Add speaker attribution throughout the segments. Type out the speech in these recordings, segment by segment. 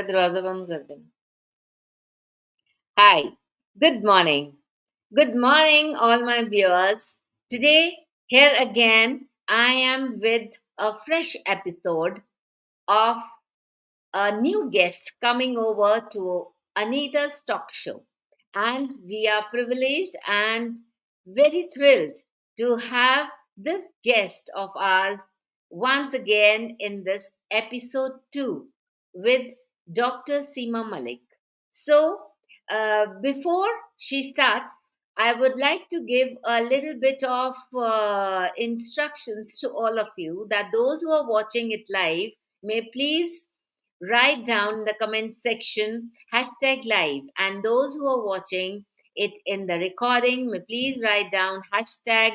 Speaker 1: दरवाजा बंद कर देना. Hi, good morning. Good morning, all my viewers. Today, here again, I am with a fresh episode of a new guest coming over to Anita's talk show. And we are privileged and very thrilled to have this guest of ours once again in this episode 2 with Dr. Seema Mallick. So, before she starts, I would like to give a little bit of instructions to all of you that those who are watching it live may please write down in the comment section hashtag live, and those who are watching it in the recording may please write down hashtag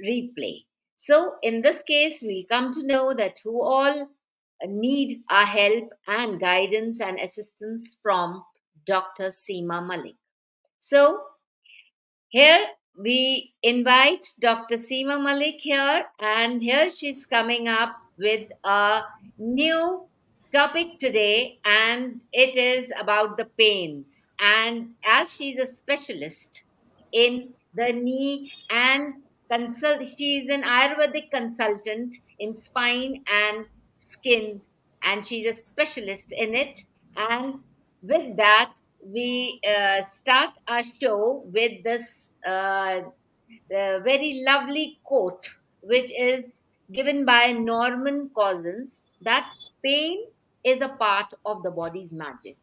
Speaker 1: replay. So in this case, we'll come to know that who all need our help and guidance and assistance from Dr. Seema Mallick. So here we invite Dr. Seema Mallick here, and here she's coming up with a new topic today, and it is about the pains. And as she's a specialist in the knee and she's an Ayurvedic consultant in spine and skin, and she's a specialist in it. And with that, we start our show with this very lovely quote, which is given by Norman Cousins, that pain is a part of the body's magic.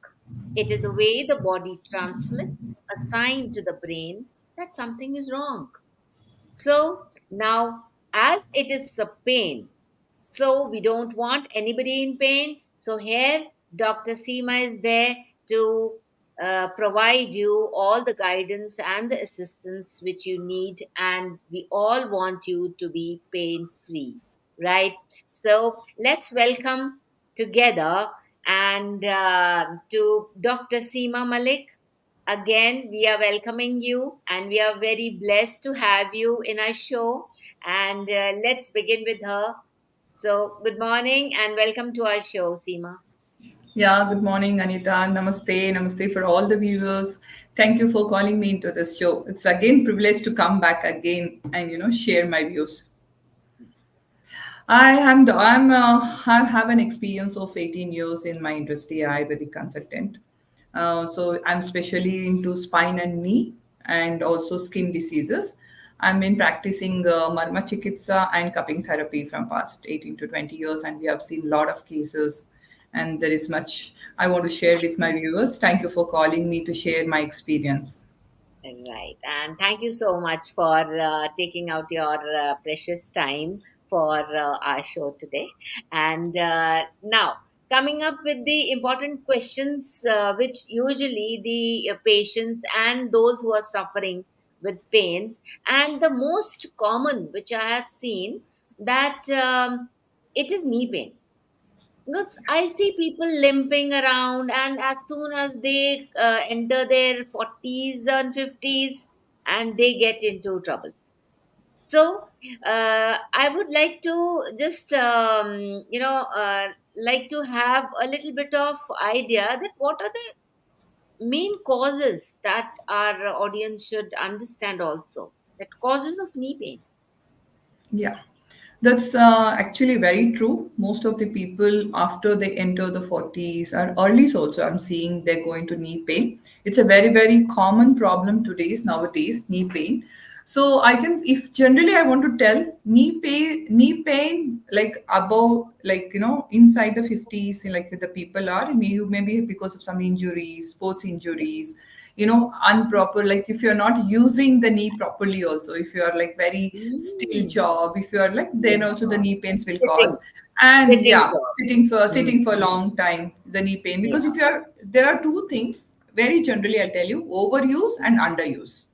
Speaker 1: It is the way the body transmits a sign to the brain that something is wrong. So now, as it is a pain, so we don't want anybody in pain. So here, Dr. Seema is there to provide you all the guidance and the assistance which you need, and we all want you to be pain free, right? So let's welcome together and to Dr. Seema Mallick. Again, we are welcoming you and we are very blessed to have you in our show. And let's begin with her. So, good morning and welcome to our show, Seema.
Speaker 2: Yeah, good morning, Anita. Namaste. Namaste for all the viewers. Thank you for calling me into this show. It's again privilege to come back again and share my views. I have an experience of 18 years in my industry, Ayurvedic consultant. So I'm specially into spine and knee and also skin diseases. I've been practicing Marma Chikitsa and cupping therapy from past 18 to 20 years, and we have seen a lot of cases. And there is much I want to share with my viewers. Thank you for calling me to share my experience.
Speaker 1: Right. And thank you so much for taking out your precious time for our show today. And now, coming up with the important questions, which usually the patients and those who are suffering with pains, and the most common, which I have seen, that it is knee pain. Because I see people limping around, and as soon as they enter their 40s and 50s, and they get into trouble. So, I would like to just, like to have a little bit of idea that what are the main causes that our audience should understand also. That causes of knee pain.
Speaker 2: Yeah, that's actually very true. Most of the people, after they enter the 40s or earlys, also, I'm seeing they're going to knee pain. It's a very, very common problem nowadays, knee pain. So I can, if generally I want to tell knee pain, like above, like, inside the 50s, like the people are, maybe because of some injuries, sports injuries, unproper, like if you're not using the knee properly, also if you are like very still
Speaker 1: Mm.
Speaker 2: job, if you are like, then also the knee pains will
Speaker 1: Sitting,
Speaker 2: cause. And
Speaker 1: sitting
Speaker 2: yeah,
Speaker 1: job.
Speaker 2: sitting
Speaker 1: Mm.
Speaker 2: for a long time, the knee pain,
Speaker 1: Yeah.
Speaker 2: because if you are, there are two things very generally, I'll tell you: overuse and underuse.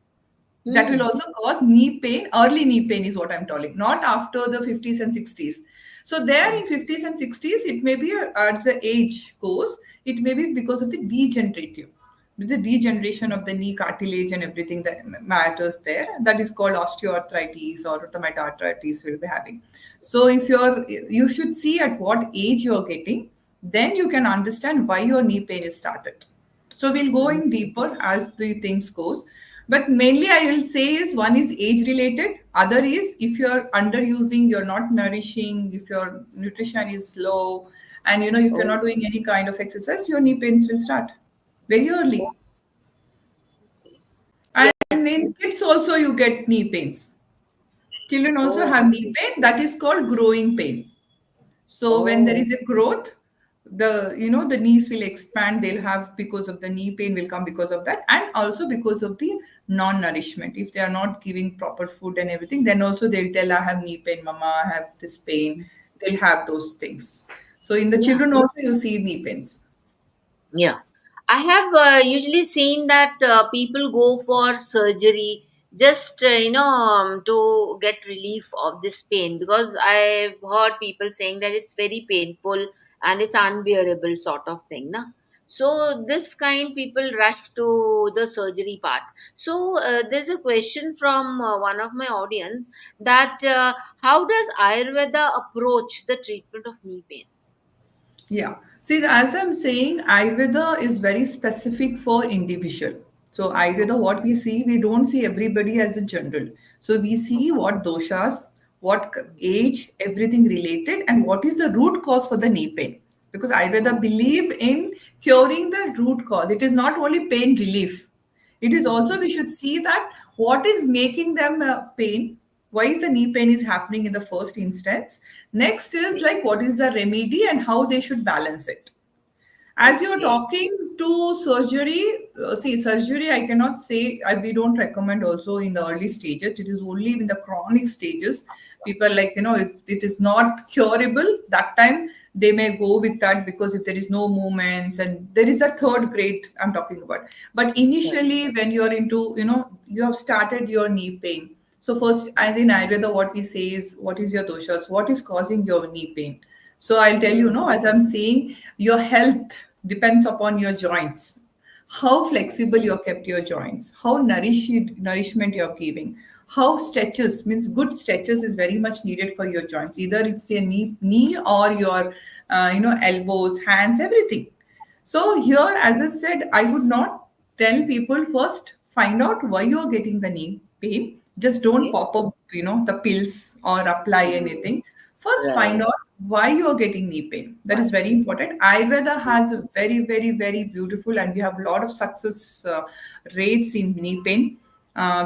Speaker 2: That will
Speaker 1: Mm.
Speaker 2: also cause knee pain. Early knee pain is what I'm telling, not after the 50s and 60s. So there in 50s and 60s, it may be as the age goes, it may be because of the degenerative, the degeneration of the knee cartilage and everything that matters there. That is called osteoarthritis or rheumatoid arthritis will be having. So if you should see at what age you're getting. then you can understand why your knee pain is started. So we'll go
Speaker 1: Mm.
Speaker 2: in deeper as the things goes. But mainly I will say is one is age related. Other is if you're underusing, you're not nourishing, if your nutrition is low, and if you're
Speaker 1: Oh,
Speaker 2: not doing any kind of exercise, your knee pains will start very
Speaker 1: oh,
Speaker 2: early. And
Speaker 1: yes.
Speaker 2: in kids also you get knee pains. Children also
Speaker 1: Oh,
Speaker 2: have knee pain that is called growing pain. So when there
Speaker 1: oh,
Speaker 2: is a growth, the knees will expand. They'll have because of the knee pain will come because of that, and also because of the non-nourishment. If they are not giving proper food and everything, then also they'll tell, "I have knee pain, Mama. I have this pain." They'll have those things. So in the
Speaker 1: yeah.
Speaker 2: children also you see knee pains.
Speaker 1: Yeah, I have usually seen that people go for surgery just to get relief of this pain, because I've heard people saying that it's very painful and it's unbearable sort of thing, na. So this kind people rush to the surgery part. So there's a question from one of my audience that how does Ayurveda approach the treatment of knee pain?
Speaker 2: Yeah. See, as I'm saying, Ayurveda is very specific for individual. So Ayurveda, what we see, we don't see everybody as a general. So we see what doshas, what age, everything related, and what is the root cause for the knee pain. Because Ayurveda believe in curing the root cause. It is not only pain relief. It is also we should see that what is making them pain, why is the knee pain is happening in the first instance. Next is like what is the remedy and how they should balance it. As you're
Speaker 1: Okay.
Speaker 2: talking to surgery, see, surgery, I cannot say, we don't recommend also in the early stages. It is only in the chronic stages. People like, if it is not curable, that time they may go with that because if there is no movements and there is a third grade I'm talking about. But
Speaker 1: Right.
Speaker 2: initially, when you're into, you have started your knee pain. So first, as in Ayurveda, what we say is, what is your doshas? What is causing your knee pain? So I'll tell you,
Speaker 1: Mm.
Speaker 2: no, as I'm saying, your health depends upon your joints. How flexible you have kept your joints, how nourishment you're giving, how stretches means good stretches is very much needed for your joints. Either it's your knee or your elbows, hands, everything. So here, as I said, I would not tell people first find out why you're getting the knee pain. Just don't
Speaker 1: Okay.
Speaker 2: pop up, the pills or apply anything. First,
Speaker 1: Right.
Speaker 2: find out why you're getting knee pain. That is very important. Ayurveda has a very, very, very beautiful, and we have a lot of success rates in knee pain.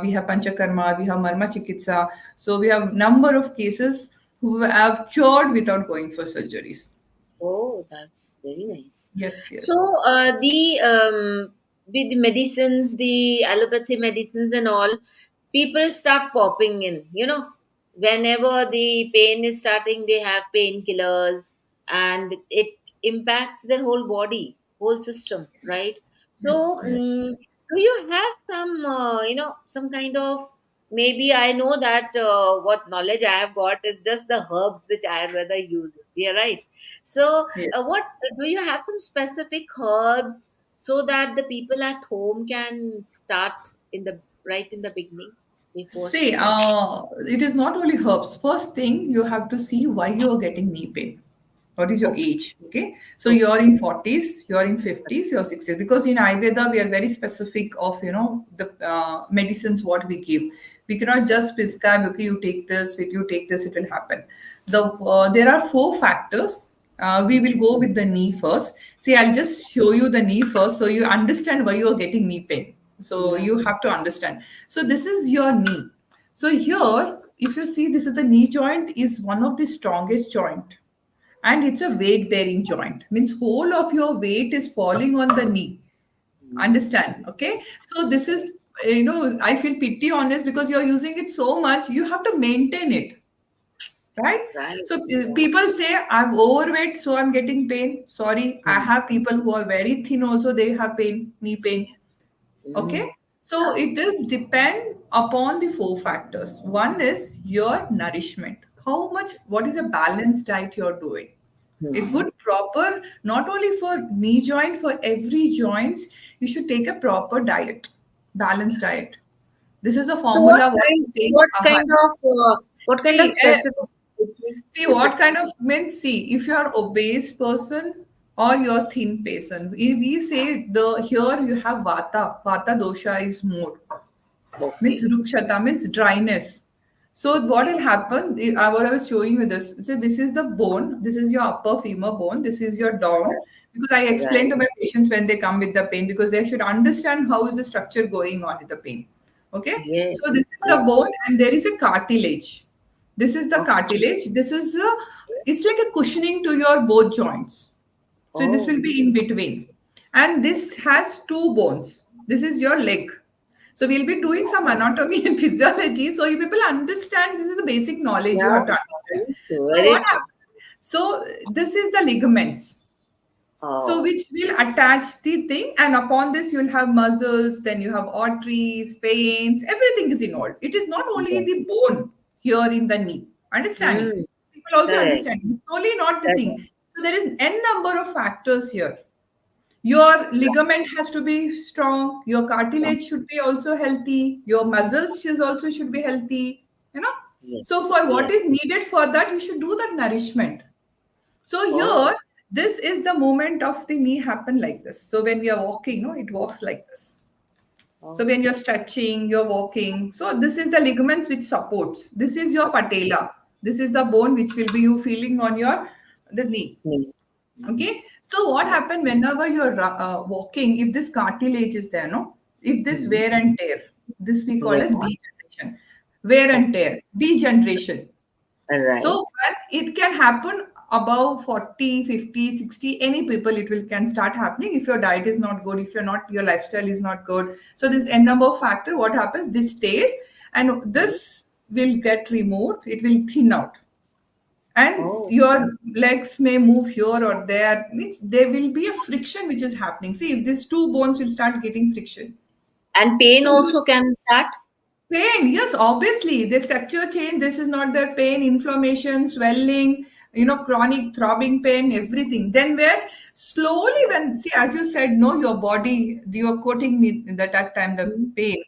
Speaker 2: We have Panchakarma, we have Marma Chikitsa. So we have number of cases who have cured without going for surgeries.
Speaker 1: Oh, that's very nice.
Speaker 2: Yes, yes.
Speaker 1: So, with the medicines, the allopathy medicines and all, people start popping in. Whenever the pain is starting, they have painkillers, and it impacts their whole body, whole system, right?
Speaker 2: Yes,
Speaker 1: So,
Speaker 2: yes.
Speaker 1: do you have some, some kind of, maybe I know that what knowledge I have got is just the herbs which Ayurveda uses. Yeah, right. So,
Speaker 2: Yes.
Speaker 1: what do you have some specific herbs so that the people at home can start in the right in the beginning before
Speaker 2: See,
Speaker 1: starting?
Speaker 2: it is not only herbs. First thing, you have to see why you are getting knee pain. What is your
Speaker 1: Okay,
Speaker 2: age? Okay. So
Speaker 1: okay,
Speaker 2: you're in 40s, you're in 50s, you're 60s. Because in Ayurveda, we are very specific of, the medicines what we give. We cannot just prescribe, okay, you take this, if you take this, it will happen. There are four factors. We will go with the knee first. See, I'll just show you the knee first so you understand why you're getting knee pain. So
Speaker 1: yeah,
Speaker 2: you have to understand. So this is your knee. So here, if you see, this is the knee joint is one of the strongest joint, and it's a weight bearing joint. Means whole of your weight is falling on the knee. Understand? Okay. So this is, I feel pity on this because you're using it so much. You have to maintain it, right?
Speaker 1: right,
Speaker 2: So
Speaker 1: yeah,
Speaker 2: people say I'm overweight, so I'm getting pain. Sorry, I
Speaker 1: mm,
Speaker 2: have people who are very thin also. They have pain, knee pain.
Speaker 1: mm,
Speaker 2: Okay. So it does depend upon the four factors. One is your nourishment. How much, what is a balanced diet you're doing? A
Speaker 1: mm.
Speaker 2: good proper, not only for knee joint, for every joints, you should take a proper diet, balanced diet. This is a
Speaker 1: So, what
Speaker 2: formula what
Speaker 1: kind?
Speaker 2: says
Speaker 1: What
Speaker 2: AHA.
Speaker 1: kind of?
Speaker 2: See,
Speaker 1: Specific
Speaker 2: see
Speaker 1: is it?
Speaker 2: what kind of means. See, if you are obese person or your thin person. We say the here you have vata. Vata dosha is more, means
Speaker 1: Okay.
Speaker 2: rukshata means dryness. So what will happen? What I was showing you this. So this is the bone. This is your upper femur bone. This is your down. Because I explain
Speaker 1: Right.
Speaker 2: to my patients when they come with the pain because they should understand how is the structure going on with the pain. Okay. So
Speaker 1: Yes.
Speaker 2: this is the
Speaker 1: Yes.
Speaker 2: bone and there is a cartilage. This is the
Speaker 1: Okay.
Speaker 2: cartilage. This is it's like a cushioning to your both joints. So this
Speaker 1: Oh.
Speaker 2: will be in between. And this has two bones. This is your leg. So we'll be doing some
Speaker 1: Oh.
Speaker 2: anatomy and physiology. So you people understand this is a basic knowledge you
Speaker 1: Yeah.
Speaker 2: have to understand.
Speaker 1: Very true.
Speaker 2: So what
Speaker 1: Very true.
Speaker 2: happens? So this is the ligaments. So
Speaker 1: Oh.
Speaker 2: which will attach the thing, and upon this you'll have muscles, then you have arteries, veins, everything is involved. It is not only
Speaker 1: Yes.
Speaker 2: the bone here in the knee. Understanding?
Speaker 1: Hmm.
Speaker 2: People also
Speaker 1: Correct.
Speaker 2: understand. It's only not the
Speaker 1: Correct.
Speaker 2: thing. So there is n number of factors here. Your ligament has to be strong. Your
Speaker 1: Right.
Speaker 2: cartilage should be also healthy. Your muscles is also should be healthy. You know. So
Speaker 1: Yes.
Speaker 2: for what is
Speaker 1: Yes.
Speaker 2: needed for that, you should do that nourishment. So
Speaker 1: Oh.
Speaker 2: here, this is the moment of the knee happen like this. So when we are walking, no, it walks like this. So
Speaker 1: Oh.
Speaker 2: when you're stretching, you're walking. So this is the ligaments which supports. This is your patella. This is the bone which will be you feeling on your the knee.
Speaker 1: Me. Hmm.
Speaker 2: Okay. So what happened whenever you're walking? If this cartilage is there, no, if this
Speaker 1: Hmm.
Speaker 2: wear and tear, this we call as
Speaker 1: Yes.
Speaker 2: degeneration. Wear and
Speaker 1: Okay.
Speaker 2: tear, degeneration.
Speaker 1: All right.
Speaker 2: So when it can happen above 40, 50, 60, any people it will can start happening if your diet is not good, if you're not your lifestyle is not good. So this n number of factor, what happens? This stays and
Speaker 1: Hmm.
Speaker 2: this will get removed, it will thin out. And
Speaker 1: Oh.
Speaker 2: your legs may move here or there. Means there will be a friction which is happening. See, if these two bones will start getting friction.
Speaker 1: And pain
Speaker 2: So
Speaker 1: also can start.
Speaker 2: pain, yes, obviously, the structure change. This is not their pain, inflammation, swelling, chronic throbbing pain, everything. Then where slowly, when see, as you said, no, your body, you are quoting me that time the
Speaker 1: Hmm.
Speaker 2: pain.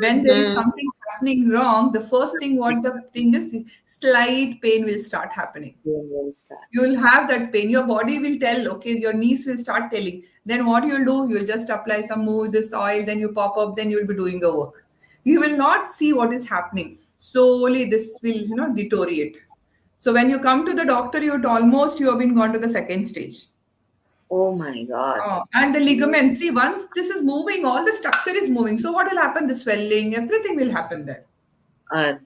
Speaker 2: When there is
Speaker 1: Hmm.
Speaker 2: something happening wrong, the first thing what the thing is, slight pain will start happening.
Speaker 1: Pain will start.
Speaker 2: You will have that pain. Your body will tell, okay, your knees will start telling. Then what you'll do, you'll just apply some move this oil, then you pop up, then you'll be doing your work. You will not see what is happening. Slowly this will, deteriorate. So when you come to the doctor, you have been gone to the second stage.
Speaker 1: Oh my God.
Speaker 2: And the
Speaker 1: Hmm.
Speaker 2: ligament, see, once this is moving, all the structure is moving. So what will happen? The swelling, everything will happen there.
Speaker 1: Arre,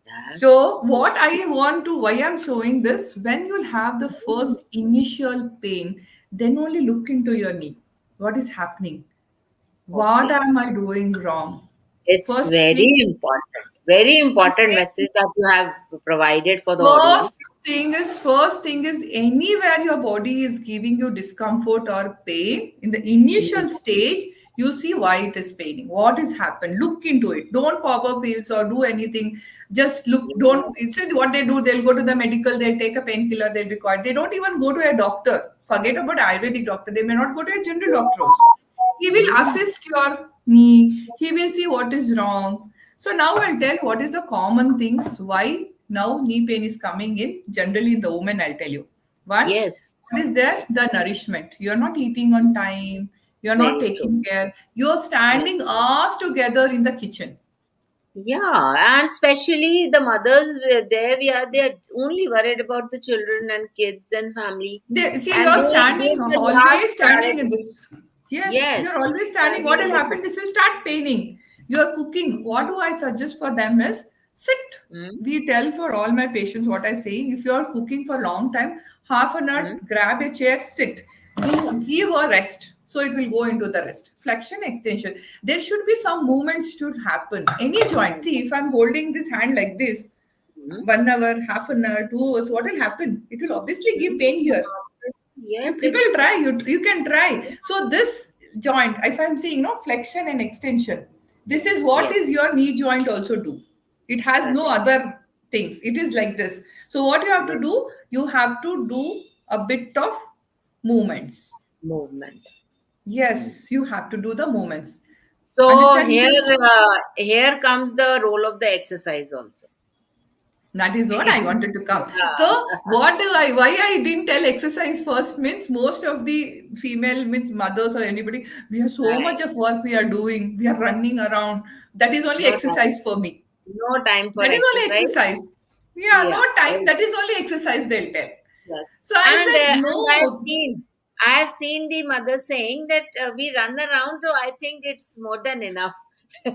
Speaker 1: that's
Speaker 2: So, what I want to, why I'm showing this, when you'll have the first initial pain, then only look into your knee. What is happening? What
Speaker 1: okay.
Speaker 2: am I doing wrong?
Speaker 1: It's
Speaker 2: First thing,
Speaker 1: very important. Very important
Speaker 2: okay,
Speaker 1: message that you have provided for the
Speaker 2: First
Speaker 1: audience.
Speaker 2: first thing is anywhere your body is giving you discomfort or pain in the initial
Speaker 1: Hmm.
Speaker 2: stage, you see why it is paining. What has happened? Look into it. Don't pop up pills or do anything. Just look. Don't. It's what they do. They'll go to the medical. They'll take a painkiller. They'll be quiet. They don't even go to a doctor. Forget about Ayurvedic doctor. They may not go to a general doctor also. He will
Speaker 1: Hmm.
Speaker 2: assist your knee. He will see what is wrong. So now I'll tell what is the common things why now knee pain is coming in generally in the women. I'll tell you. One,
Speaker 1: Yes,
Speaker 2: what is there? The nourishment. You're not eating on time. You're not
Speaker 1: very true.
Speaker 2: taking care. You're
Speaker 1: Yes.
Speaker 2: standing hours together in the kitchen.
Speaker 1: Yeah, and especially the mothers there we are, they are only worried about the children and kids and family,
Speaker 2: See,
Speaker 1: and
Speaker 2: you're
Speaker 1: they
Speaker 2: standing,
Speaker 1: give the last
Speaker 2: always standing in
Speaker 1: priority.
Speaker 2: this. Yes, you're
Speaker 1: Yes,
Speaker 2: always standing. What
Speaker 1: standing
Speaker 2: will
Speaker 1: in the
Speaker 2: happen?
Speaker 1: kitchen.
Speaker 2: This will start paining. You're cooking. What do I suggest for them is sit.
Speaker 1: Hmm.
Speaker 2: We tell for all my patients what I say. If you're cooking for a long time, half an hour,
Speaker 1: Hmm.
Speaker 2: grab a chair, sit. Do give a rest. So it will go into the rest. Flexion, extension. There should be some movements should happen. Any joint. See, if I'm holding this hand like this,
Speaker 1: Hmm.
Speaker 2: 1 hour, half an hour, 2 hours, what will happen? It will obviously give pain here. You
Speaker 1: Yes,
Speaker 2: people
Speaker 1: it's
Speaker 2: try, you can try. So this joint, if I'm saying flexion and extension, this is what
Speaker 1: yes,
Speaker 2: is your knee joint also do. It has no
Speaker 1: correct.
Speaker 2: other things. It is like this. So what you have to
Speaker 1: Yes,
Speaker 2: do, you have to do a bit of movements.
Speaker 1: movement. Hmm.
Speaker 2: Yes, you have to do the movements.
Speaker 1: So
Speaker 2: Understand this?
Speaker 1: here comes the role of the exercise also.
Speaker 2: That is what I wanted to come. So
Speaker 1: Yeah.
Speaker 2: why I didn't tell exercise first means most of the female means mothers or anybody, we have so
Speaker 1: Right.
Speaker 2: much of work we are doing. We are running around. That is only
Speaker 1: No time.
Speaker 2: exercise for me.
Speaker 1: No time for
Speaker 2: That is only
Speaker 1: exercise.
Speaker 2: exercise. Yeah, no
Speaker 1: Yeah.
Speaker 2: time. That is only exercise they'll tell.
Speaker 1: Yes.
Speaker 2: So I said
Speaker 1: And
Speaker 2: no.
Speaker 1: I have seen the mother saying that we run around, so I think it's more than enough.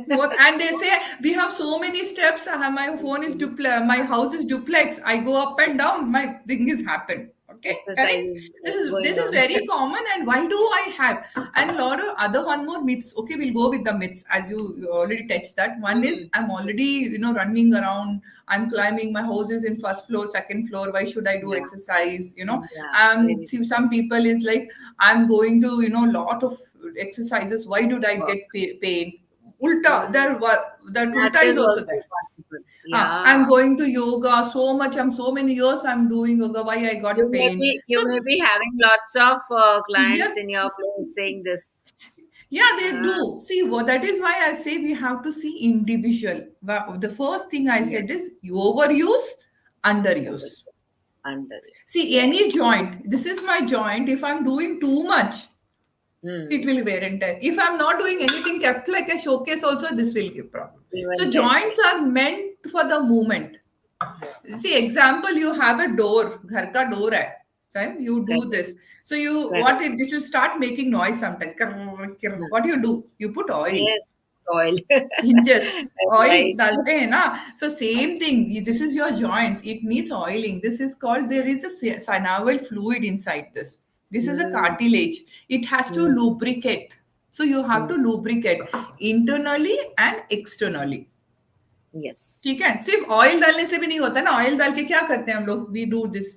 Speaker 2: More, and they say we have so many steps. My phone is duplex. My house is duplex. I go up and down. My thing is happened. Okay,
Speaker 1: Exercise
Speaker 2: correct.
Speaker 1: is
Speaker 2: This
Speaker 1: going
Speaker 2: is
Speaker 1: on.
Speaker 2: very common. And why do I have? And a lot of other one more myths. Okay, we'll go with the myths as you already touched that. One is
Speaker 1: Mm.
Speaker 2: I'm already running around. I'm climbing. My house is in first floor, second floor. Why should I do
Speaker 1: Yeah.
Speaker 2: exercise?
Speaker 1: Yeah. Very
Speaker 2: See, some people is like I'm going to lot of exercises. Why did I
Speaker 1: work.
Speaker 2: get pain? Ulta,
Speaker 1: Mm.
Speaker 2: that
Speaker 1: That
Speaker 2: ulta is
Speaker 1: is
Speaker 2: also
Speaker 1: also
Speaker 2: there.
Speaker 1: possible. Yeah.
Speaker 2: I'm going to yoga so much. I'm so many years I'm doing yoga. Why I got pain?
Speaker 1: You may be having lots of clients in
Speaker 2: Yes,
Speaker 1: your place saying this.
Speaker 2: yeah, they
Speaker 1: Uh,
Speaker 2: do. See, that is why I say we have to see individual. The first thing I
Speaker 1: yes.
Speaker 2: said is you overuse, underuse.
Speaker 1: Under it.
Speaker 2: See, any
Speaker 1: Yes.
Speaker 2: joint. This is my joint. If I'm doing too much, it
Speaker 1: Hmm.
Speaker 2: will wear and tear. If I'm not doing anything kept like a showcase, also this will give problem. So
Speaker 1: Even then,
Speaker 2: joints are meant for the movement.
Speaker 1: yes.
Speaker 2: See, example, you have a door, घर का door है. Right? You do
Speaker 1: Correct.
Speaker 2: this. So you
Speaker 1: Correct.
Speaker 2: it will start making noise sometimes.
Speaker 1: Hmm.
Speaker 2: What do you do? You put oil.
Speaker 1: Yes. Oil.
Speaker 2: Hinges,
Speaker 1: That's
Speaker 2: oil
Speaker 1: right.
Speaker 2: डालते हैं ना. So same thing. This is your joints. It needs oiling. This is called, there is a synovial fluid inside this. This is a
Speaker 1: Hmm.
Speaker 2: cartilage. It has to
Speaker 1: Hmm.
Speaker 2: lubricate. So you have
Speaker 1: Hmm.
Speaker 2: to lubricate internally and externally.
Speaker 1: Yes.
Speaker 2: ठीक है, सिर्फ oil डालने से भी नहीं होता ना. Oil डाल के क्या करते हैं हम लोग, वी डू दिस,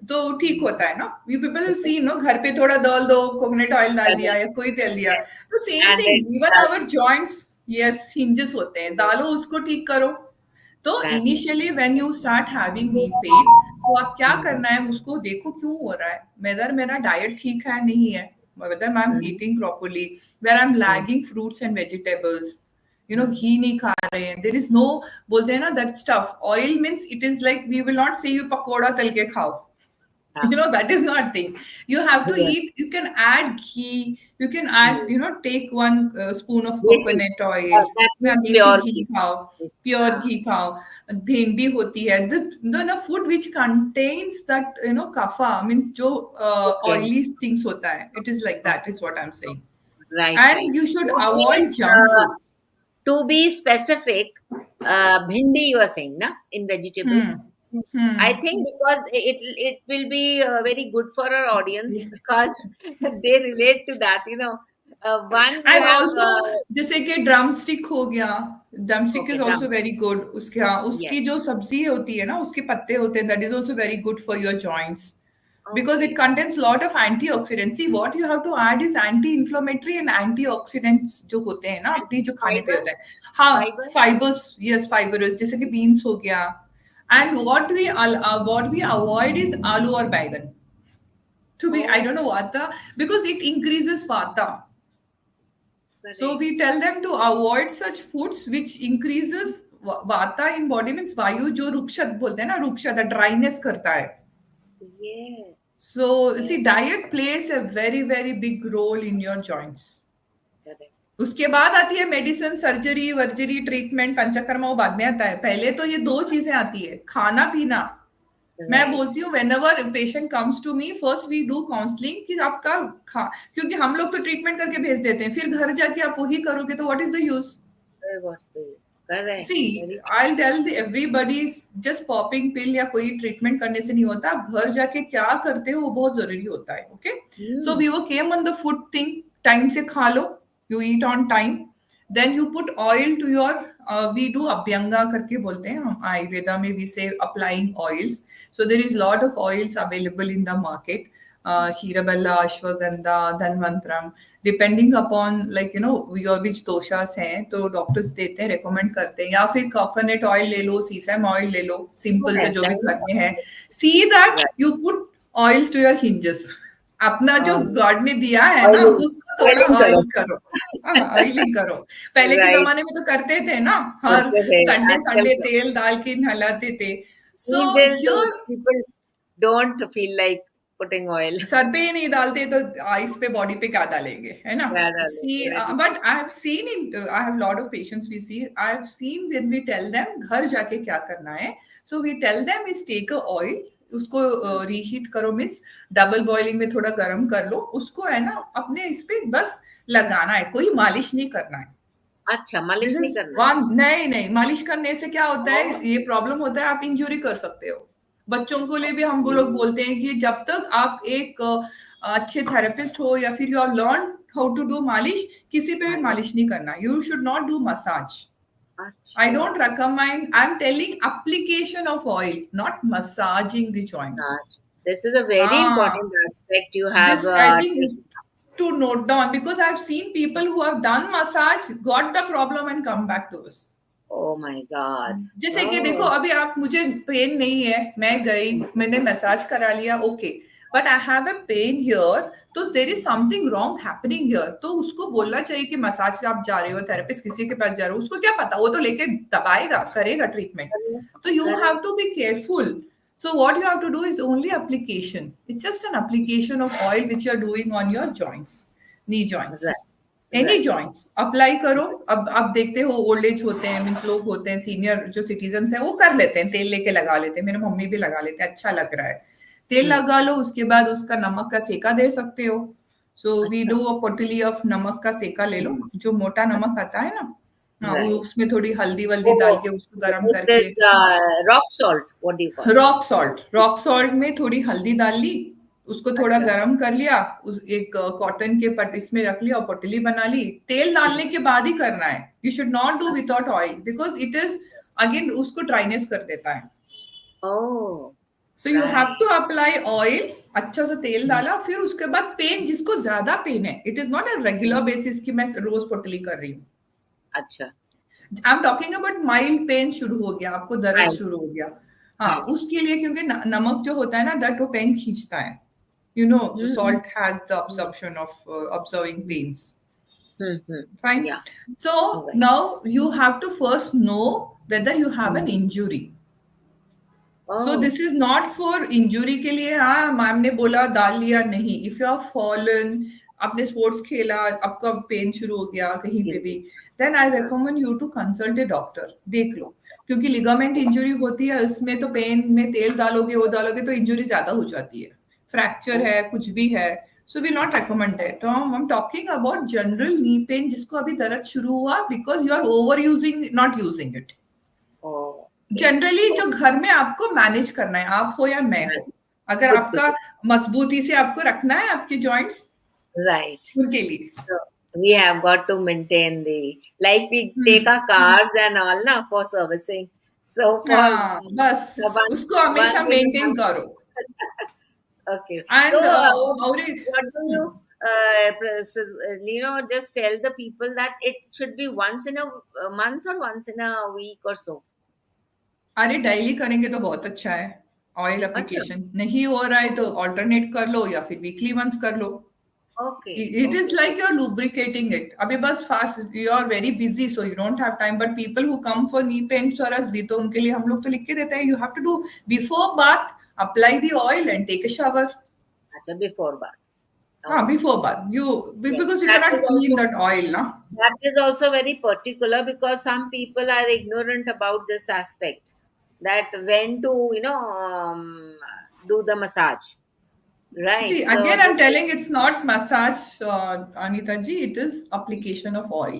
Speaker 2: तो ठीक
Speaker 1: Hmm.
Speaker 2: होता है ना. यू पीपल सी नो, घर पे थोड़ा डाल दो, कोकोनट ऑयल डाल दिया
Speaker 1: Correct.
Speaker 2: या कोई तेल दिया.
Speaker 1: Yes.
Speaker 2: तो same
Speaker 1: And
Speaker 2: thing,
Speaker 1: it
Speaker 2: even our
Speaker 1: does.
Speaker 2: Joints. Yes, hinges होते हैं, डालो उसको ठीक करो. तो
Speaker 1: That's right.
Speaker 2: Initially when you start having knee pain, तो आप क्या
Speaker 1: Hmm.
Speaker 2: करना है, उसको देखो क्यों हो रहा है, वेदर मेरा डाइट ठीक है नहीं है, whether I'm
Speaker 1: Hmm.
Speaker 2: eating properly, where I'm
Speaker 1: Hmm.
Speaker 2: lagging fruits and vegetables,
Speaker 1: Hmm.
Speaker 2: घी नहीं खा रहे हैं, there is no, बोलते हैं ना that stuff. Oil means it is like, we will not say you pakora तल के खाओ.
Speaker 1: Ah.
Speaker 2: That is not thing. You have to
Speaker 1: Yes.
Speaker 2: eat, you can add ghee, you can add,
Speaker 1: Hmm.
Speaker 2: take one spoon of
Speaker 1: Desi.
Speaker 2: coconut oil.
Speaker 1: That
Speaker 2: Yeah,
Speaker 1: means
Speaker 2: desi
Speaker 1: pure
Speaker 2: ghee
Speaker 1: ghee.
Speaker 2: खाओ,
Speaker 1: Yes.
Speaker 2: Pure
Speaker 1: Ah.
Speaker 2: घी खाओ. भिंडी होती है, the food which contains that kapha, means जो
Speaker 1: Okay.
Speaker 2: oily things होता है, it is like that,
Speaker 1: Okay.
Speaker 2: is what I'm saying.
Speaker 1: Right. Right.
Speaker 2: And you should
Speaker 1: That
Speaker 2: avoid
Speaker 1: means
Speaker 2: junk food.
Speaker 1: to be specific, bhindi you are saying, na, in vegetables.
Speaker 2: Hmm.
Speaker 1: I
Speaker 2: Hmm.
Speaker 1: think because it will be very good for our audience because they relate to that. One you
Speaker 2: And
Speaker 1: have
Speaker 2: also, जैसे कि drum stick हो गया, drum stick
Speaker 1: okay
Speaker 2: is also
Speaker 1: drums.
Speaker 2: Very good. उसके, हाँ,
Speaker 1: Yes.
Speaker 2: उसकी जो सब्जी होती है ना, उसके पत्ते होते हैं, that is also very good for your joints, because it
Speaker 1: Okay.
Speaker 2: contains lot of antioxidants. See, what you have to add is anti-inflammatory and antioxidants जो होते हैं ना
Speaker 1: And
Speaker 2: अपनी, जो खाने पे
Speaker 1: fiber,
Speaker 2: होते हैं. हाँ,
Speaker 1: fiber.
Speaker 2: fibers, yes, fibers, जैसे कि beans हो गया. And
Speaker 1: Okay.
Speaker 2: what we avoid is आलू और बैगन. To be, I don't know
Speaker 1: Oh,
Speaker 2: vata, because it increases vata. So
Speaker 1: correct.
Speaker 2: we tell them to avoid such foods which increases vata in body, means vayu जो रुक्षत बोलते हैं ना, रुक्षा, the dryness करता है.
Speaker 1: Yes.
Speaker 2: So
Speaker 1: Yes.
Speaker 2: see, diet plays a very very big role in your joints.
Speaker 1: Correct.
Speaker 2: उसके बाद आती है मेडिसिन, सर्जरी वर्जरी, ट्रीटमेंट, पंचकर्मा, वो बाद में आता है. पहले तो ये दो चीजें आती है, खाना पीना. मैं
Speaker 1: Right.
Speaker 2: बोलती हूँ whenever patient comes to me, first we do counselling कि आपका खा, क्योंकि हम लोग तो ट्रीटमेंट करके भेज देते हैं, फिर घर जाके आप वही करोगे तो what is the use.
Speaker 1: What's the correct?
Speaker 2: See,
Speaker 1: Very
Speaker 2: I tell everybody, just popping pill या कोई ट्रीटमेंट करने से नहीं होता. आप घर जाके क्या करते हो वो बहुत जरूरी होता है. Okay, so
Speaker 1: true.
Speaker 2: वी वो came on the food thing. Time से खा लो, you eat on time, then you put oil to your, we do abhyanga करके बोलते हैं हम आयुर्वेदा में, we say applying oils. So there is lot of oils available in the market. Shiraballa, Ashwagandha, Dhanvantram, depending upon like your which doshas हैं, तो doctors देते हैं, recommend करते हैं. या फिर कोकोनट ऑयल ले लो, सीसम ऑयल ले लो, सिंपल से
Speaker 1: Correct.
Speaker 2: जो
Speaker 1: That
Speaker 2: भी
Speaker 1: is
Speaker 2: घर में है. See that
Speaker 1: right.
Speaker 2: You put oil to your hinges. अपना जो गॉड ने दिया है ना
Speaker 1: ऑयलिंग,
Speaker 2: उसको थोड़ा
Speaker 1: ऑयलिंग करो।
Speaker 2: ऑयल करो। हाँ, ऑयलिंग करो। पहले के
Speaker 1: राइट,
Speaker 2: जमाने में तो करते थे ना, हर
Speaker 1: करते थे,
Speaker 2: संडे
Speaker 1: आजकल
Speaker 2: संडे तेल डाल के नहलाते थे। सो
Speaker 1: these days
Speaker 2: here
Speaker 1: people don't feel like putting oil.
Speaker 2: Sir पे ही नहीं डालते तो आइस पे बॉडी पे क्या डालेंगे, है ना?
Speaker 1: Yeah, darling,
Speaker 2: see
Speaker 1: very
Speaker 2: but
Speaker 1: true.
Speaker 2: I have seen in I have lot of patients we see I have seen when we tell them घर जाके क्या करना है। So we tell them is take a oil, उसको
Speaker 1: Hmm.
Speaker 2: Reheat करो, means double boiling में थोड़ा गर्म कर लो उसको, है ना, अपने इस पे बस लगाना है, कोई मालिश नहीं करना है।
Speaker 1: अच्छा,
Speaker 2: दिस
Speaker 1: मालिश नहीं
Speaker 2: इज
Speaker 1: करना है।
Speaker 2: वन। नहीं नहीं, मालिश करने से क्या होता है,
Speaker 1: ओह,
Speaker 2: ये प्रॉब्लम होता है, आप इंजरी कर सकते हो। बच्चों को लिए भी हम वो लोग
Speaker 1: ओके,
Speaker 2: बोलते हैं कि जब तक आप एक अच्छे थेरेपिस्ट हो या फिर you are learn how to do मालिश, किसी पे भी
Speaker 1: मालिश।
Speaker 2: मालिश नहीं करना, you should not do massage. I
Speaker 1: अच्छा,
Speaker 2: don't recommend, I am telling application of oil, not massaging the joints.
Speaker 1: massage. This is a very
Speaker 2: हाँ,
Speaker 1: important aspect you have
Speaker 2: this I think
Speaker 1: taken.
Speaker 2: to note down, because I've seen people who have done massage, got the problem and come back to us.
Speaker 1: Oh my God.
Speaker 2: जैसे कि देखो,
Speaker 1: Oh.
Speaker 2: अभी आप, मुझे pen नहीं है, मैं गई, मैंने मसाज करा लिया, okay, but I have a pain here, तो there is something wrong happening here, तो उसको बोलना चाहिए कि मसाज का आप जा रहे हो, थेरेपिस्ट किसी के पास जा रहे हो, उसको क्या पता, वो तो लेके दबाएगा, करेगा ट्रीटमेंट।
Speaker 1: Correct,
Speaker 2: तो you have
Speaker 1: correct.
Speaker 2: To be careful. So what you have to do is only application. It's just an application of oil which you are doing on your joints, knee joints,
Speaker 1: Right,
Speaker 2: any
Speaker 1: right.
Speaker 2: Joints apply करो। अब आप देखते हो old age होते हैं, means लोग होते हैं, सीनियर जो सिटीजन है वो कर लेते हैं, तेल लेके लगा लेते हैं, मेरे मम्मी भी लगा लेते हैं, अच्छा लग रहा है, तेल
Speaker 1: Hmm.
Speaker 2: लगा लो, उसके बाद उसका नमक का सेका दे सकते हो। सो वी
Speaker 1: अच्छा.
Speaker 2: डू अ पोटली ऑफ नमक का सेका ले लो,
Speaker 1: Hmm.
Speaker 2: जो मोटा नमक
Speaker 1: अच्छा.
Speaker 2: आता है ना, हाँ, वो
Speaker 1: Right.
Speaker 2: उसमें थोड़ी हल्दी वल्दी डाल
Speaker 1: Oh,
Speaker 2: के उसको गर्म
Speaker 1: this
Speaker 2: करके।
Speaker 1: is rock salt. What do you call?
Speaker 2: Rock salt, rock salt में थोड़ी हल्दी डाल ली, उसको थोड़ा
Speaker 1: अच्छा.
Speaker 2: गरम कर लिया, उस एक कॉटन के पट इसमें रख लिया और पोटली बना ली। तेल
Speaker 1: Hmm.
Speaker 2: डालने के बाद ही करना है, यू शुड नॉट डू
Speaker 1: अच्छा.
Speaker 2: Without oil, because it is again उसको ड्राइनेस कर देता है।
Speaker 1: Oh,
Speaker 2: so you have
Speaker 1: right.
Speaker 2: To apply oil, अच्छा सा तेल
Speaker 1: Hmm.
Speaker 2: डाला, फिर उसके बाद पेन, जिसको ज्यादा पेन है, it is not a regular basis कि मैं रोज पोटली कर रही हूँ।
Speaker 1: अच्छा.
Speaker 2: I am talking about mild pain शुरू हो गया, आपको दर्द
Speaker 1: Fine.
Speaker 2: शुरू हो गया, हाँ,
Speaker 1: Fine.
Speaker 2: उसके लिए, क्योंकि नमक जो होता है ना, दैट वो पेन खींचता है, you know,
Speaker 1: Hmm.
Speaker 2: salt has the
Speaker 1: Hmm.
Speaker 2: absorption of absorbing
Speaker 1: Hmm.
Speaker 2: pains.
Speaker 1: Hmm. Hmm.
Speaker 2: Fine.
Speaker 1: Yeah.
Speaker 2: So
Speaker 1: Right.
Speaker 2: now you have to first know whether you have an
Speaker 1: Hmm.
Speaker 2: injury. So
Speaker 1: Oh.
Speaker 2: This is not for injury के लिए, हाँ ma'am ने बोला डाल लिया, नहीं, if you are fallen, आपने sports खेला, आपका पेन शुरू हो गया कहीं पे
Speaker 1: Yes,
Speaker 2: भी,
Speaker 1: yes.
Speaker 2: देन आई
Speaker 1: हाँ.
Speaker 2: Recommend you to consult a doctor, देख लो, क्योंकि लिगामेंट इंजुरी होती है, उसमें तो पेन में तेल डालोगे, वो डालोगे तो इंजुरी ज्यादा हो जाती है, फ्रैक्चर
Speaker 1: Oh.
Speaker 2: है, कुछ भी है, so we not recommend it. तो हम talking about general knee pain, जिसको अभी दर्द शुरू हुआ because you are over using, not using it.
Speaker 1: Oh. Okay.
Speaker 2: Generally जो
Speaker 1: Okay.
Speaker 2: घर में आपको मैनेज करना है, आप हो या मैं हो,
Speaker 1: Right.
Speaker 2: अगर
Speaker 1: Good to
Speaker 2: आपका
Speaker 1: know.
Speaker 2: मजबूती से आपको रखना है आपके जॉइंट्स,
Speaker 1: Right.
Speaker 2: उनके लिए।
Speaker 1: So we have got to maintain the, like we take
Speaker 2: hmm,
Speaker 1: our cars and all now for servicing. So for
Speaker 2: हाँ, बस उसको
Speaker 1: one
Speaker 2: हमेशा
Speaker 1: will
Speaker 2: मेंटेन करो।
Speaker 1: have. Okay. So
Speaker 2: एंड और एक,
Speaker 1: what do you just tell the people that it should be once in a month or once in a week or so?
Speaker 2: अरे daily करेंगे तो बहुत अच्छा है, ऑयल
Speaker 1: Acha.
Speaker 2: एप्लीकेशन नहीं हो रहा है तो
Speaker 1: Oh,
Speaker 2: ऑल्टरनेट कर लो या फिर वीकली वंस कर लो।
Speaker 1: okay.
Speaker 2: It is
Speaker 1: Okay.
Speaker 2: like you're lubricating it. अभी बस fast, you are very busy, so you don't have time. But people who come for knee pains for us, भी तो उनके लिए हम लोग तो लिख के देते हैं. You have to do before bath, apply the oil and take a shower.
Speaker 1: Acha, before bath.
Speaker 2: हाँ,
Speaker 1: Okay.
Speaker 2: before bath. You,
Speaker 1: Yes.
Speaker 2: because you
Speaker 1: That is
Speaker 2: cannot clean
Speaker 1: also
Speaker 2: that oil, na.
Speaker 1: That is also very particular because some people are ignorant about this aspect, that when to do the massage, right?
Speaker 2: See,
Speaker 1: So
Speaker 2: again, I'm
Speaker 1: this is
Speaker 2: telling it's not massage, Anita ji. It is application of oil.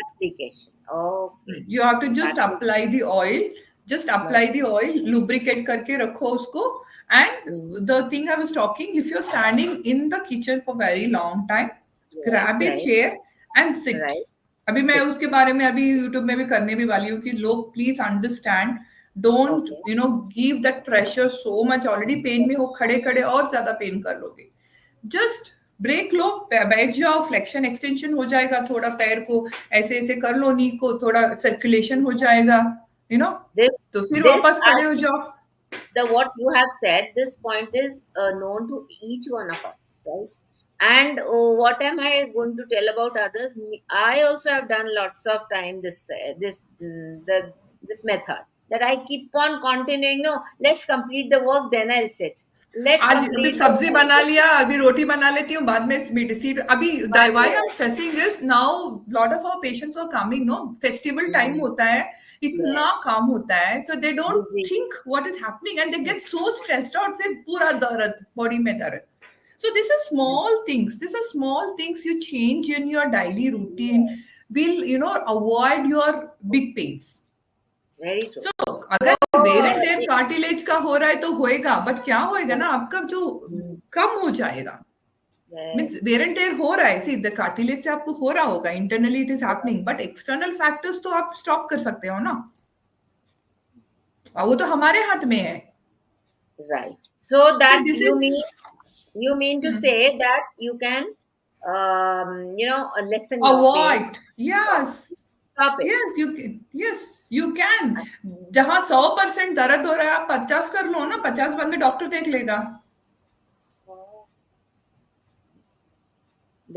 Speaker 1: application. Okay,
Speaker 2: You have to
Speaker 1: that
Speaker 2: just
Speaker 1: is
Speaker 2: apply the oil, just apply
Speaker 1: right.
Speaker 2: the oil, lubricate करके रखो उसको।
Speaker 1: Mm.
Speaker 2: And the thing I was talking, if you're standing in the kitchen for very long time,
Speaker 1: Right,
Speaker 2: grab a
Speaker 1: right,
Speaker 2: chair and sit।
Speaker 1: right.
Speaker 2: अभी मैं
Speaker 1: Sit.
Speaker 2: उसके बारे में अभी YouTube में भी करने भी वाली हूँ कि लोग please understand, don't
Speaker 1: Okay.
Speaker 2: Give that pressure so much, already pain में हो, खड़े खड़े और ज्यादा पेन कर लोगे, जस्ट ब्रेक लो, बैठ जाओ, फ्लेक्शन एक्सटेंशन हो जाएगा, थोड़ा पैर को ऐसे ऐसे कर लो, नी को थोड़ा सर्कुलेशन हो जाएगा, यू नो,
Speaker 1: This
Speaker 2: तो फिर
Speaker 1: this
Speaker 2: वापस खड़े
Speaker 1: I
Speaker 2: हो
Speaker 1: think
Speaker 2: जाओ।
Speaker 1: the what you have said, this point is known to each one of us, right? And what am I going to tell about others? I also have done lots of time this method, that I keep on continuing. No, let's complete the work, then I'll sit. Let
Speaker 2: आज अभी
Speaker 1: complete the
Speaker 2: सब्जी बना
Speaker 1: work.
Speaker 2: लिया, अभी रोटी बना लेती हूँ, बाद में सीट अभी
Speaker 1: But
Speaker 2: why I am
Speaker 1: yes,
Speaker 2: stressing is now lot of our patients are coming, no festival time
Speaker 1: mm,
Speaker 2: होता है, इतना
Speaker 1: yes,
Speaker 2: काम होता है, so they don't
Speaker 1: busy.
Speaker 2: Think what is happening and they get so stressed out, फिर पूरा दर्द body में दर्द. So this is small things. These are small things you change in your daily routine. Will avoid your big pains.
Speaker 1: Very true.
Speaker 2: So
Speaker 1: So,
Speaker 2: अगर where and tier cartilage का हो रहा है तो होएगा, बट क्या होएगा ना आपका जो
Speaker 1: mm,
Speaker 2: कम हो जाएगा. Means
Speaker 1: yes,
Speaker 2: wear and tear हो रहा है, सी द कार्टिलेज से आपको हो रहा होगा, internally it is happening, but external factors तो आप स्टॉप कर सकते हो ना, और वो तो हमारे हाथ में है.
Speaker 1: right. So
Speaker 2: see
Speaker 1: that
Speaker 2: this is
Speaker 1: you mean to say that you can, lessen your pain.
Speaker 2: Avoid.
Speaker 1: Stop,
Speaker 2: yes.
Speaker 1: stop it.
Speaker 2: Yes you can. Yes you can. जहां 100% दर्द हो रहा है, आप 50 कर लो ना, 50 बाद में डॉक्टर देख लेगा.
Speaker 1: Oh,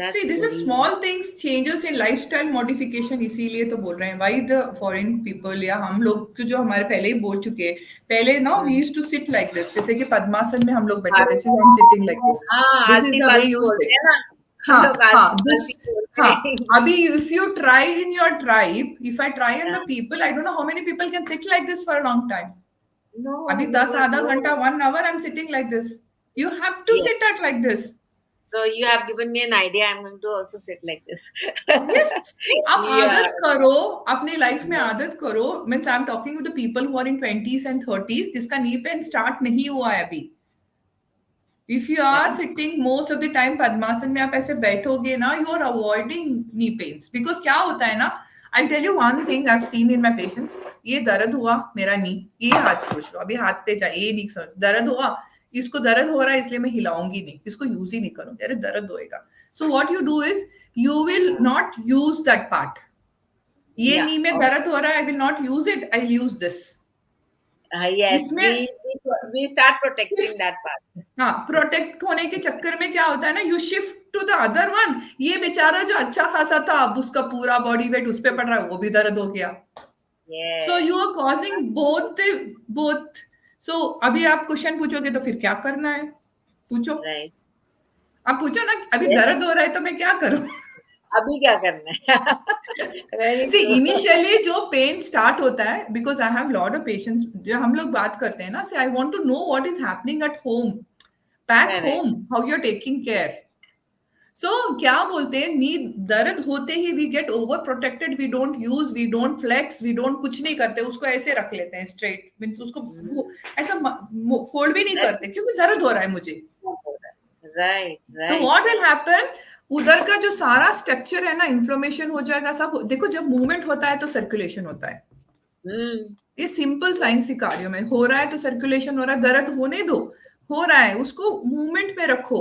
Speaker 2: See,
Speaker 1: that's
Speaker 2: this is
Speaker 1: really
Speaker 2: small things, changes in lifestyle modification, इसीलिए तो बोल रहे हैं. Why the foreign people या हम लोग जो जो हमारे पहले ही बोल चुके हैं, पहले ना we
Speaker 1: mm.
Speaker 2: used to sit like this, जैसे कि पद्मासन में हम लोग बैठे थे,
Speaker 1: आरती,
Speaker 2: जैसे I'm sitting like this.
Speaker 1: हाँ,
Speaker 2: This is
Speaker 1: Aarti
Speaker 2: the way
Speaker 1: पारती
Speaker 2: you
Speaker 1: बोलते
Speaker 2: sit.
Speaker 1: हैं ना, हम
Speaker 2: हाँ
Speaker 1: लोग
Speaker 2: हाँ
Speaker 1: आरती
Speaker 2: this.
Speaker 1: पारती बोलते
Speaker 2: हाँ
Speaker 1: हैं.
Speaker 2: अभी if you tried in your tribe, if I try on
Speaker 1: Yeah.
Speaker 2: the people, I don't know how many people can sit like this for a long time.
Speaker 1: No,
Speaker 2: अभी 10
Speaker 1: no,
Speaker 2: आधा घंटा
Speaker 1: no.
Speaker 2: 1 hour I'm sitting like this. You have to sit
Speaker 1: Yes.
Speaker 2: at like this.
Speaker 1: So you have given me an idea. I'm going to also sit like this.
Speaker 2: Yes. आप
Speaker 1: Yeah.
Speaker 2: आदत करो, अपने life में
Speaker 1: Yeah.
Speaker 2: आदत करो. Means I am talking with the people who are in 20s एंड 30s जिसका knee pain start नहीं हुआ है अभी. If you are
Speaker 1: Right.
Speaker 2: Sitting most of the time padmasana में, आप ऐसे बैठोगे ना, you are avoiding knee pains. Because क्या होता है ना, I tell you one thing I have seen in my patients. ये दर्द हुआ मेरा नी, ये हाथ सोच लो, अभी हाथ पे जाए, ये नहीं सोच, दर्द हुआ, इसको दर्द हो रहा है इसलिए मैं हिलाऊंगी नहीं, इसको यूज ही नहीं करूंगी, अरे दर्द होएगा. So what you do is you will not use that part. ये
Speaker 1: Yeah.
Speaker 2: नी में
Speaker 1: Okay.
Speaker 2: दर्द हो रहा है, I will not use it, I use this.
Speaker 1: Yes,
Speaker 2: इसमें
Speaker 1: we start protecting
Speaker 2: shift.
Speaker 1: that part.
Speaker 2: हाँ, प्रोटेक्ट होने के चक्कर में क्या होता है ना, you shift to the other one. ये बेचारा जो अच्छा खासा था, अब उसका पूरा बॉडी वेट उस पे पड़ रहा है, वो भी दर्द हो गया. So you
Speaker 1: Yes.
Speaker 2: Are causing both. So अभी आप क्वेश्चन पूछोगे तो फिर क्या करना है, पूछो.
Speaker 1: Right.
Speaker 2: आप पूछो ना, अभी
Speaker 1: Yes.
Speaker 2: दर्द हो रहा है तो मैं क्या करूं.
Speaker 1: अभी क्या करना है? Very
Speaker 2: see
Speaker 1: true.
Speaker 2: इनिशियली जो पेन स्टार्ट होता है, because I have lot of patients, जो हम लोग बात करते हैं ना, say I want to know what is happening at home, back
Speaker 1: Correct.
Speaker 2: Home, how you are taking care. So क्या बोलते हैं, नी दर्द होते ही we get over protected, we don't use, we don't flex, we don't कुछ नहीं करते, उसको ऐसे रख लेते हैं स्ट्रेट, मीन्स उसको ऐसा फोल्ड भी नहीं
Speaker 1: That's
Speaker 2: करते क्योंकि दर्द हो रहा है मुझे.
Speaker 1: right,
Speaker 2: तो
Speaker 1: right.
Speaker 2: व्हाट विल हैपन, उधर का जो सारा स्ट्रक्चर है ना, इन्फ्लेमेशन हो जाएगा सब. देखो जब मूवमेंट होता है तो सर्कुलेशन होता है,
Speaker 1: Hmm.
Speaker 2: ये सिंपल साइंस सिखारियो में हो रहा है तो सर्कुलेशन हो रहा है, दर्द होने दो, हो रहा है उसको मूवमेंट में रखो.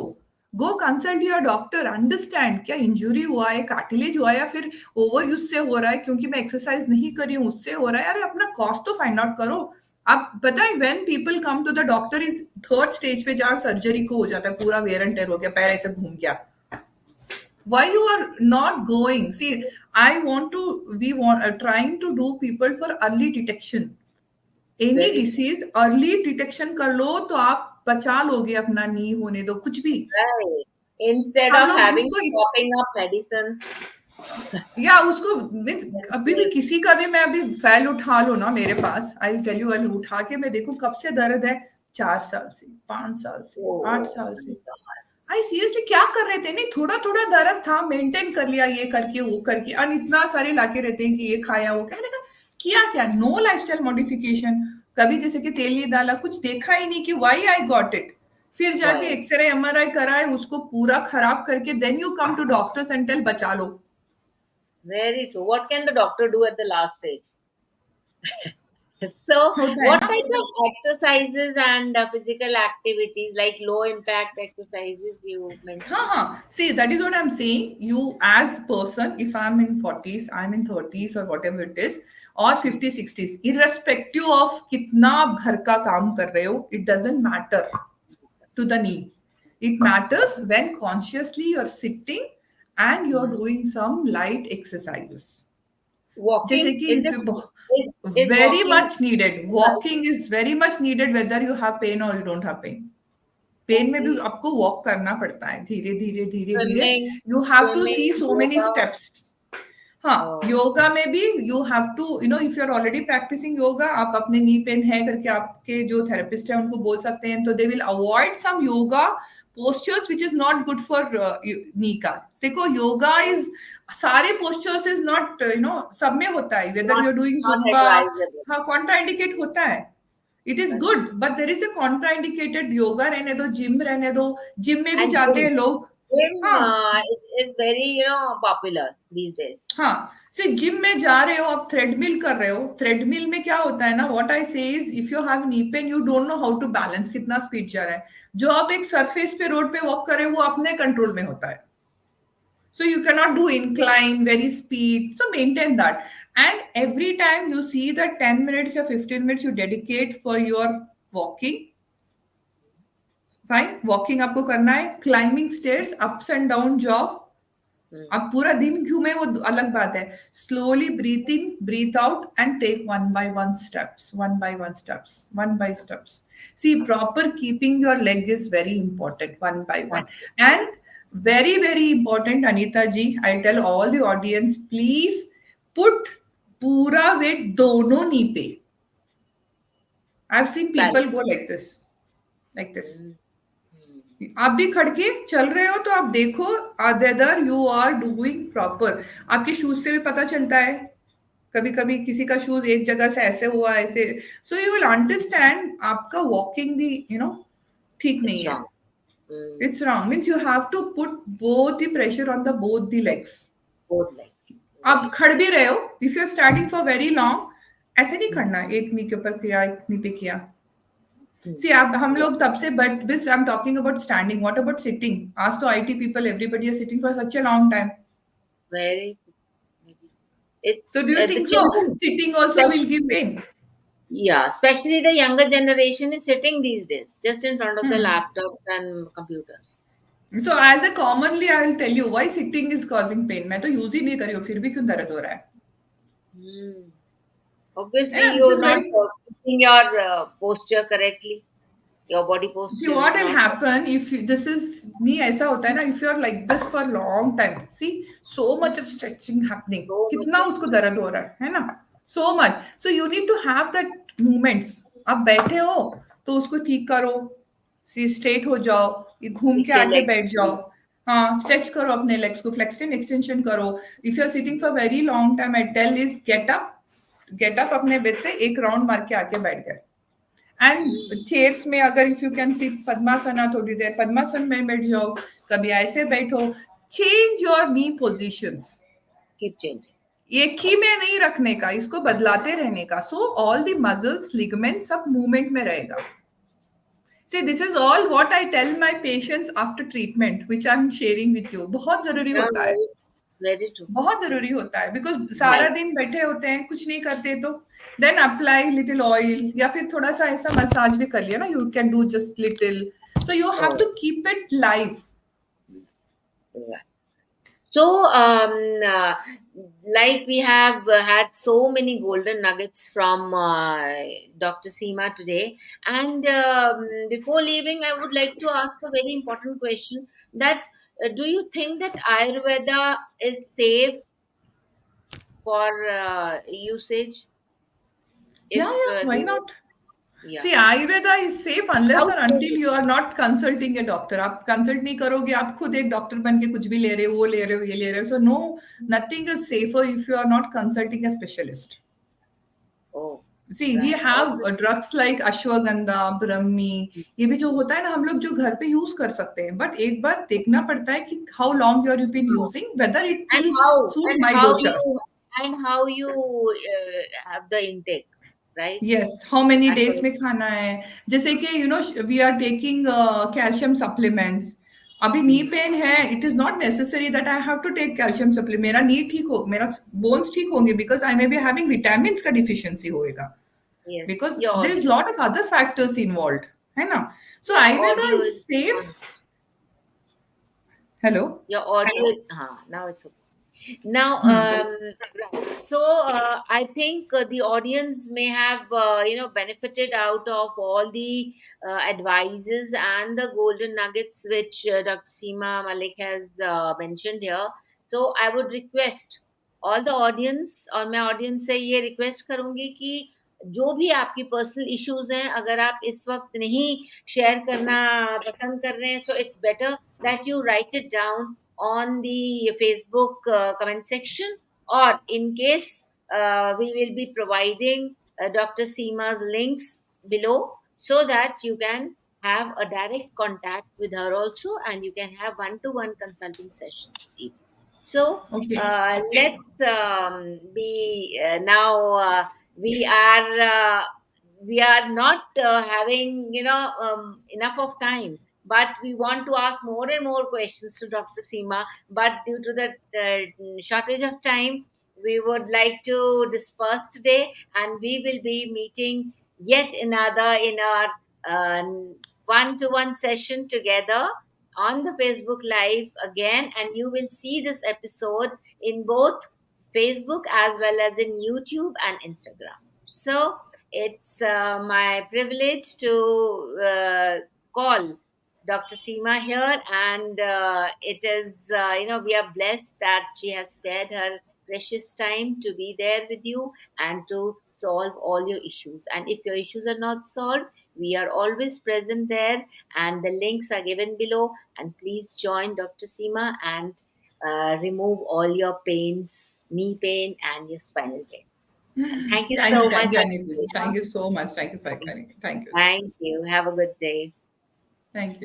Speaker 2: गो कंसल्ट योर डॉक्टर, अंडरस्टैंड क्या इंजुरी हुआ है, कार्टिलेज हुआ है, या फिर ओवर यूज से हो रहा है क्योंकि मैं एक्सरसाइज नहीं कर रही हूँ उससे हो रहा है. अरे अपना कॉस्ट तो फाइंड आउट करो. आप बताए when people come to the doctor is third stage पे, जहाँ सर्जरी को हो जाता है, पूरा वेयर एंड टेयर हो गया, पैर ऐसे घूम गया. Why you are not going? See, I want to, we want trying to do people for early detection. Any
Speaker 1: Very
Speaker 2: disease early detection कर लो तो आप बचा लोगे अपना, नी होने दो कुछ भी.
Speaker 1: right. Instead
Speaker 2: हम
Speaker 1: of
Speaker 2: लोग
Speaker 1: having
Speaker 2: उसको,
Speaker 1: popping up medicines.
Speaker 2: या उसको मीन्स,
Speaker 1: That's
Speaker 2: अभी भी
Speaker 1: very
Speaker 2: किसी का भी मैं अभी फाइल उठा लो ना मेरे पास, आई टेल यू, आई उठा के मैं देखूं कब से दर्द है, 4 साल से, 5 साल से, 8 साल
Speaker 1: oh
Speaker 2: से.
Speaker 1: my God.
Speaker 2: आई सीरियसली क्या कर रहे थे, नहीं थोड़ा थोड़ा दर्द था, मेंटेन कर लिया, ये करके वो करके, और इतना सारे लाके रहते हैं कि ये खाया वो क्या. मैंने कहा किया क्या, नो लाइफस्टाइल मॉडिफिकेशन, कभी जैसे कि तेल नहीं डाला, कुछ देखा ही नहीं कि वाई आई गॉट इट. फिर जाके
Speaker 1: Why?
Speaker 2: एक्सरे एमआरआई कराए, उसको पूरा खराब करके then you come to doctors and tell बचा लो.
Speaker 1: Very true. What can the doctor do at the last stage? So,
Speaker 2: होता है
Speaker 1: what
Speaker 2: ना.
Speaker 1: type of exercises and physical activities, like low impact exercises, you
Speaker 2: हाँ
Speaker 1: mentioned?
Speaker 2: हाँ, see that is what I'm saying. You as person, if I'm in 40s, I'm in 30s or whatever it is, or
Speaker 1: Hmm.
Speaker 2: 50s 60s, irrespective of कितना आप घर का काम कर रहे हो, it doesn't matter to the knee. It matters when consciously you're sitting and you're
Speaker 1: Hmm.
Speaker 2: doing some light exercises. जैसे
Speaker 1: Walking
Speaker 2: कि
Speaker 1: is
Speaker 2: if
Speaker 1: it
Speaker 2: you
Speaker 1: is
Speaker 2: very
Speaker 1: walking
Speaker 2: much needed, walking is very much needed whether you have pain or you don't have pain. Pain में भी
Speaker 1: okay?
Speaker 2: आपको walk करना पड़ता है धीरे धीरे धीरे धीरे.
Speaker 1: Swimming,
Speaker 2: you have to
Speaker 1: swimming,
Speaker 2: see so many
Speaker 1: yoga.
Speaker 2: Steps. हाँ,
Speaker 1: Oh,
Speaker 2: योगा में भी you have to if you are already practicing yoga, आप अपने नी पेन है करके आपके जो थेरेपिस्ट है उनको बोल सकते हैं, तो they will avoid some yoga postures which is not good for knee का. देखो योगा इज सारे पोस्चर्स इज नॉट सब में होता है, whether
Speaker 1: not
Speaker 2: you are doing
Speaker 1: not
Speaker 2: Zumba.
Speaker 1: advisable.
Speaker 2: हाँ, कॉन्ट्रा इंडिकेट होता है. It is
Speaker 1: Correct.
Speaker 2: Good but there is a contraindicated. Yoga रहने दो, जिम रहने दो. जिम में भी
Speaker 1: And
Speaker 2: जाते हैं लोग.
Speaker 1: gym
Speaker 2: हाँ
Speaker 1: is very popular these days.
Speaker 2: हाँ, से जिम में जा रहे हो, आप थ्रेडमिल कर रहे हो. थ्रेडमिल में क्या होता है ना, what I say is if you have knee pain you don't know how to balance, कितना स्पीड जा रहा है. जो आप एक सरफेस पे रोड पे वॉक कर रहे हो वो अपने कंट्रोल में होता है. So you cannot do incline very speed, so maintain that. And every time you see that 10 minutes or 15 minutes you dedicate for your walking. Fine, walking आपको करना है. Climbing stairs, ups and down job.
Speaker 1: Hmm.
Speaker 2: आप पूरा दिन घूमे वो अलग बात है. Slowly breathe in breathe out and take one by one steps, one by one steps, one by steps. See proper keeping your leg is very important, one by one.
Speaker 1: Correct.
Speaker 2: And very very important, Anita ji, I tell all the audience, please put पूरा weight दोनों नी पे. I've seen
Speaker 1: Balance.
Speaker 2: people go like this, like this.
Speaker 1: Hmm. Hmm.
Speaker 2: आप भी खड़ के चल रहे हो तो आप देखो other you are doing proper. आपके शूज से भी पता चलता है. कभी कभी किसी का शूज एक जगह से ऐसे हुआ ऐसे, सो यू विल अंडरस्टैंड आपका वॉकिंग भी ठीक नहीं
Speaker 1: It's
Speaker 2: है.
Speaker 1: wrong. Hmm.
Speaker 2: It's wrong means you have to put both the pressure on the both the legs.
Speaker 1: Both legs.
Speaker 2: आप
Speaker 1: Very
Speaker 2: खड़ भी रहे हो, if you are starting for very long, ऐसे नहीं
Speaker 1: true.
Speaker 2: खड़ना एक नी के ऊपर किया एक नी पे किया.
Speaker 1: Hmm.
Speaker 2: सी आप हम लोग तब से, but this I am talking about standing. What about sitting? आज तो IT people everybody are sitting for such a long time.
Speaker 1: Very, very.
Speaker 2: So
Speaker 1: It's
Speaker 2: do you
Speaker 1: the
Speaker 2: think so?
Speaker 1: children,
Speaker 2: Sitting also will
Speaker 1: especially,
Speaker 2: give pain.
Speaker 1: yeah, especially the younger generation is sitting these days just in front of the
Speaker 2: Hmm.
Speaker 1: laptops and computers.
Speaker 2: So as a commonly I will tell you why sitting is causing pain. मैं तो use ही नहीं करी हूँ फिर भी क्यों दर्द हो रहा है.
Speaker 1: Hmm.
Speaker 2: है
Speaker 1: Obviously,
Speaker 2: ना, this
Speaker 1: you're
Speaker 2: is
Speaker 1: not
Speaker 2: very.
Speaker 1: keeping your posture correctly. Your body
Speaker 2: See
Speaker 1: posture
Speaker 2: what
Speaker 1: is
Speaker 2: will
Speaker 1: not
Speaker 2: happen if this is नहीं ऐसा होता है ना, if you are like this for long time, see so much of stretching happening,
Speaker 1: so much
Speaker 2: कितना
Speaker 1: of.
Speaker 2: उसको दर्द हो रहा है ना. So much, so you need to have that movements. आप बैठे हो तो उसको ठीक करो. सी स्ट्रेट हो जाओ, ये घूम के
Speaker 1: पीछे
Speaker 2: आके
Speaker 1: legs
Speaker 2: बैठ जाओ.
Speaker 1: की.
Speaker 2: हाँ, स्ट्रेच करो अपने लेग्स को, फ्लेक्सटेन एक्सटेंशन करो. If you are sitting for very long time, I tell is get up. Get up अपने बेड से एक राउंड मार के आके बैठ गए. And
Speaker 1: Hmm.
Speaker 2: चेयर्स में अगर if you can see padmasana, थोड़ी देर पद्मासन में बैठ जाओ, कभी ऐसे बैठो. Change your knee positions.
Speaker 1: Keep changing.
Speaker 2: एक ही में नहीं रखने का, इसको बदलाते रहने का. So all the muscles ligament सब मूवमेंट में रहेगा. See this is all what I tell my patients after treatment which I am sharing with you. बहुत जरूरी
Speaker 1: Yeah,
Speaker 2: होता है.
Speaker 1: very true.
Speaker 2: बहुत
Speaker 1: Very
Speaker 2: जरूरी होता है बिकॉज सारा
Speaker 1: right.
Speaker 2: दिन बैठे होते हैं कुछ नहीं करते, तो देन अप्लाई लिटिल ऑयल या फिर थोड़ा सा ऐसा मसाज भी कर लिया ना, you can do just little. So you have
Speaker 1: Oh,
Speaker 2: to keep it live.
Speaker 1: right. So, like we have had so many golden nuggets from Dr. Seema today, and before leaving, I would like to ask a very important question: that do you think that Ayurveda is safe for usage? If
Speaker 2: Yeah, why
Speaker 1: the
Speaker 2: not?
Speaker 1: yeah,
Speaker 2: See, Ayurveda is safe unless
Speaker 1: how
Speaker 2: or
Speaker 1: safe
Speaker 2: until
Speaker 1: is
Speaker 2: you are not consulting a doctor. आप consult नहीं करोगे, आप खुद एक doctor बन के कुछ भी ले रहे हो, वो ले रहे हो, ये ले रहे हो. So no, nothing is safer if you are not consulting a specialist.
Speaker 1: oh
Speaker 2: See, we
Speaker 1: right,
Speaker 2: have
Speaker 1: obviously.
Speaker 2: drugs like ashwagandha, brahmi, ये भी जो होता है ना हम लोग जो घर पे यूज कर सकते हैं, बट एक बार देखना पड़ता है कि how long you been using, whether it
Speaker 1: and
Speaker 2: will
Speaker 1: how
Speaker 2: suit
Speaker 1: and
Speaker 2: my
Speaker 1: how
Speaker 2: doshas.
Speaker 1: you and how you have the intake. right?
Speaker 2: Yes, how many
Speaker 1: That's what
Speaker 2: days
Speaker 1: it
Speaker 2: में
Speaker 1: is.
Speaker 2: खाना है, जैसे कि we are taking calcium supplements. अभी नी
Speaker 1: Hmm.
Speaker 2: Pen है, it is not necessary that I have to take calcium supplement. मेरा नी ठीक हो, मेरा bones ठीक होंगे because I may be having vitamins का deficiency होएगा,
Speaker 1: Yes,
Speaker 2: because
Speaker 1: your
Speaker 2: there is
Speaker 1: audio,
Speaker 2: lot of other factors involved, है ना? So
Speaker 1: your
Speaker 2: Ayurveda
Speaker 1: audio
Speaker 2: is
Speaker 1: is
Speaker 2: safe.
Speaker 1: on.
Speaker 2: Hello.
Speaker 1: Your audio, now it's okay. Now,
Speaker 2: Hmm.
Speaker 1: so I think the audience may have benefited out of all the advices and the golden nuggets which Dr. Seema Malik has mentioned here. So I would request all the audience, और मैं audience से ये request करूंगी कि जो भी आपकी personal issues हैं, अगर आप इस वक्त नहीं शेयर करना पसंद कर रहे हैं, so it's better that you write it down on the Facebook comment section, or in case we will be providing Dr. Seema's links below so that you can have a direct contact with her also, and you can have one-to-one consulting sessions even. So
Speaker 2: Okay.
Speaker 1: let's be now we are we are not having enough of time, but we want to ask more and more questions to Dr. Seema. But due to the shortage of time, we would like to disperse today, and we will be meeting yet another in our one-to-one session together on the Facebook Live again, and you will see this episode in both Facebook as well as in YouTube and Instagram. So it's my privilege to call Dr. Seema here, and it is, we are blessed that she has spared her precious time to be there with you and to solve all your issues. And if your issues are not solved, we are always present there, and the links are given below. And please join Dr. Seema and remove all your pains, knee pain, and your spinal pains. And thank you so much,
Speaker 2: Thank you,
Speaker 1: Dr.
Speaker 2: Anita.
Speaker 1: Seema.
Speaker 2: Thank you so much. Thank you for calling. Thank you.
Speaker 1: Thank you. Have a good day.
Speaker 2: Thank you.